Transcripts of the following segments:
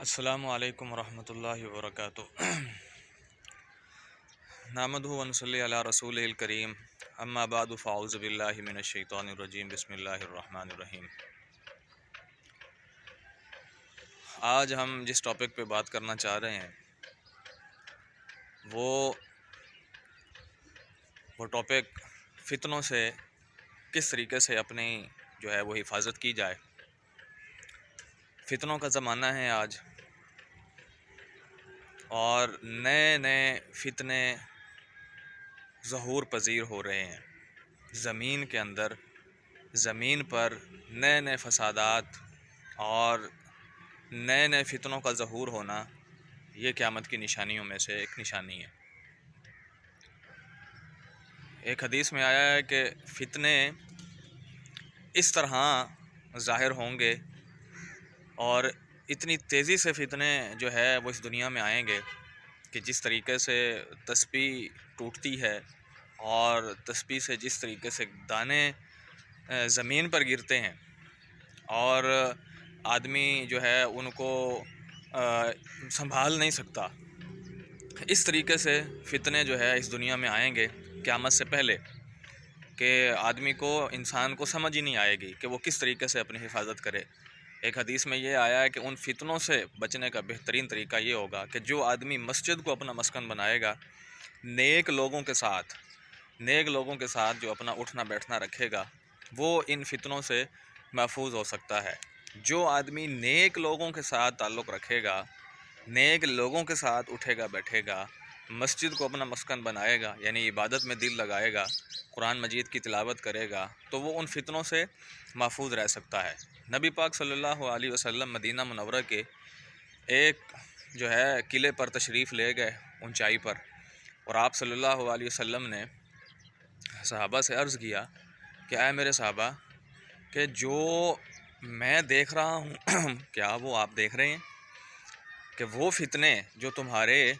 السلام علیکم ورحمۃ اللہ وبرکاتہ۔ نحمدہ ونصلی علی رسول الکریم، اما بعد فاعوذ باللہ من الشیطان الرجیم، بسم اللہ الرحمن الرحیم۔ آج ہم جس ٹاپک پہ بات کرنا چاہ رہے ہیں وہ ٹاپک فتنوں سے کس طریقے سے اپنی وہ حفاظت کی جائے۔ فتنوں کا زمانہ ہے آج، اور نئے نئے فتنے ظہور پذیر ہو رہے ہیں۔ زمین کے اندر، زمین پر نئے نئے فسادات اور نئے نئے فتنوں کا ظہور ہونا، یہ قیامت کی نشانیوں میں سے ایک نشانی ہے۔ ایک حدیث میں آیا ہے کہ فتنے اس طرح ظاہر ہوں گے اور اتنی تیزی سے فتنے وہ اس دنیا میں آئیں گے کہ جس طریقے سے تسبیح ٹوٹتی ہے اور تسبیح سے جس طریقے سے دانے زمین پر گرتے ہیں اور آدمی ان کو سنبھال نہیں سکتا، اس طریقے سے فتنے اس دنیا میں آئیں گے قیامت سے پہلے کہ آدمی کو، انسان کو سمجھ ہی نہیں آئے گی کہ وہ کس طریقے سے اپنی حفاظت کرے۔ ایک حدیث میں یہ آیا ہے کہ ان فتنوں سے بچنے کا بہترین طریقہ یہ ہوگا کہ جو آدمی مسجد کو اپنا مسکن بنائے گا، نیک لوگوں کے ساتھ جو اپنا اٹھنا بیٹھنا رکھے گا، وہ ان فتنوں سے محفوظ ہو سکتا ہے۔ جو آدمی نیک لوگوں کے ساتھ تعلق رکھے گا، نیک لوگوں کے ساتھ اٹھے گا بیٹھے گا، مسجد کو اپنا مسکن بنائے گا، یعنی عبادت میں دل لگائے گا، قرآن مجید کی تلاوت کرے گا، تو وہ ان فتنوں سے محفوظ رہ سکتا ہے۔ نبی پاک صلی اللہ علیہ وسلم مدینہ منورہ کے ایک قلعے پر تشریف لے گئے، اونچائی پر، اور آپ صلی اللہ علیہ وسلم نے صحابہ سے عرض کیا کہ اے میرے صحابہ، کہ جو میں دیکھ رہا ہوں کیا وہ آپ دیکھ رہے ہیں؟ کہ وہ فتنے جو تمہارے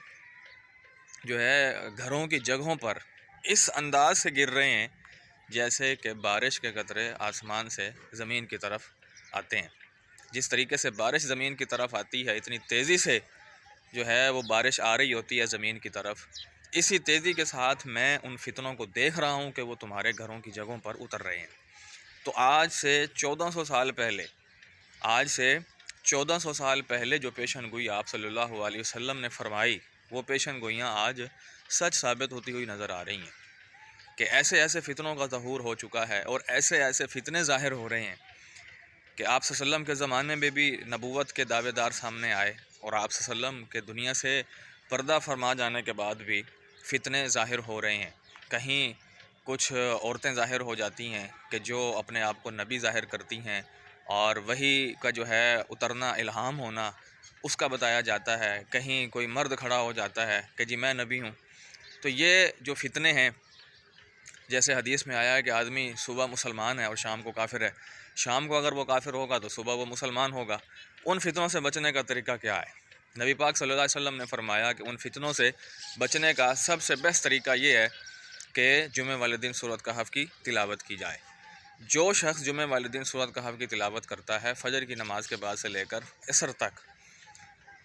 گھروں کی جگہوں پر اس انداز سے گر رہے ہیں جیسے کہ بارش کے قطرے آسمان سے زمین کی طرف آتے ہیں۔ جس طریقے سے بارش زمین کی طرف آتی ہے، اتنی تیزی سے وہ بارش آ رہی ہوتی ہے زمین کی طرف، اسی تیزی کے ساتھ میں ان فتنوں کو دیکھ رہا ہوں کہ وہ تمہارے گھروں کی جگہوں پر اتر رہے ہیں۔ تو آج سے 1400 سال پہلے جو پیشن گوئی آپ صلی اللہ علیہ وسلم نے فرمائی، وہ پیشن گوئیاں آج سچ ثابت ہوتی ہوئی نظر آ رہی ہیں کہ ایسے ایسے فتنوں کا ظہور ہو چکا ہے اور ایسے ایسے فتنے ظاہر ہو رہے ہیں کہ آپ صلی اللہ علیہ وسلم کے زمانے میں بھی نبوت کے دعوے دار سامنے آئے، اور آپ صلی اللہ علیہ وسلم کے دنیا سے پردہ فرما جانے کے بعد بھی فتنے ظاہر ہو رہے ہیں۔ کہیں کچھ عورتیں ظاہر ہو جاتی ہیں کہ جو اپنے آپ کو نبی ظاہر کرتی ہیں، اور وہی کا اترنا، الہام ہونا، اس کا بتایا جاتا ہے۔ کہیں کوئی مرد کھڑا ہو جاتا ہے کہ جی میں نبی ہوں۔ تو یہ جو فتنے ہیں، جیسے حدیث میں آیا ہے کہ آدمی صبح مسلمان ہے اور شام کو کافر ہے، شام کو اگر وہ کافر ہوگا تو صبح وہ مسلمان ہوگا۔ ان فتنوں سے بچنے کا طریقہ کیا ہے؟ نبی پاک صلی اللہ علیہ وسلم نے فرمایا کہ ان فتنوں سے بچنے کا سب سے بیسٹ طریقہ یہ ہے کہ جمعہ والے دن سورۃ کہف کی تلاوت کی جائے۔ جو شخص جمعہ والے دن سورۃ کہف کی تلاوت کرتا ہے فجر کی نماز کے بعد سے لے کر عصر تک،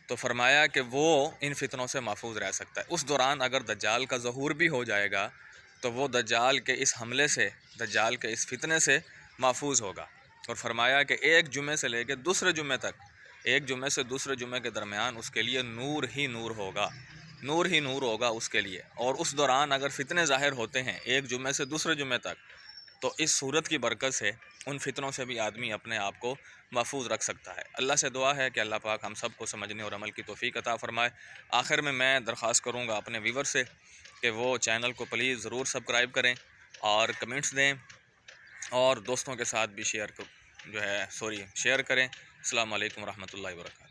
تو فرمایا کہ وہ ان فتنوں سے محفوظ رہ سکتا ہے۔ اس دوران اگر دجال کا ظہور بھی ہو جائے گا تو وہ دجال کے اس حملے سے، دجال کے اس فتنے سے محفوظ ہوگا۔ اور فرمایا کہ ایک جمعے سے لے کے دوسرے جمعے تک، ایک جمعے سے دوسرے جمعے کے درمیان اس کے لیے نور ہی نور ہوگا، نور ہی نور ہوگا اس کے لیے۔ اور اس دوران اگر فتنے ظاہر ہوتے ہیں ایک جمعے سے دوسرے جمعے تک، تو اس صورت کی برکت سے ان فتنوں سے بھی آدمی اپنے آپ کو محفوظ رکھ سکتا ہے۔ اللہ سے دعا ہے کہ اللہ پاک ہم سب کو سمجھنے اور عمل کی توفیق عطا فرمائے۔ آخر میں درخواست کروں گا اپنے ویور سے کہ وہ چینل کو پلیز ضرور سبسکرائب کریں اور کمنٹس دیں، اور دوستوں کے ساتھ بھی شیئر کریں۔ السلام علیکم ورحمۃ اللہ وبرکاتہ۔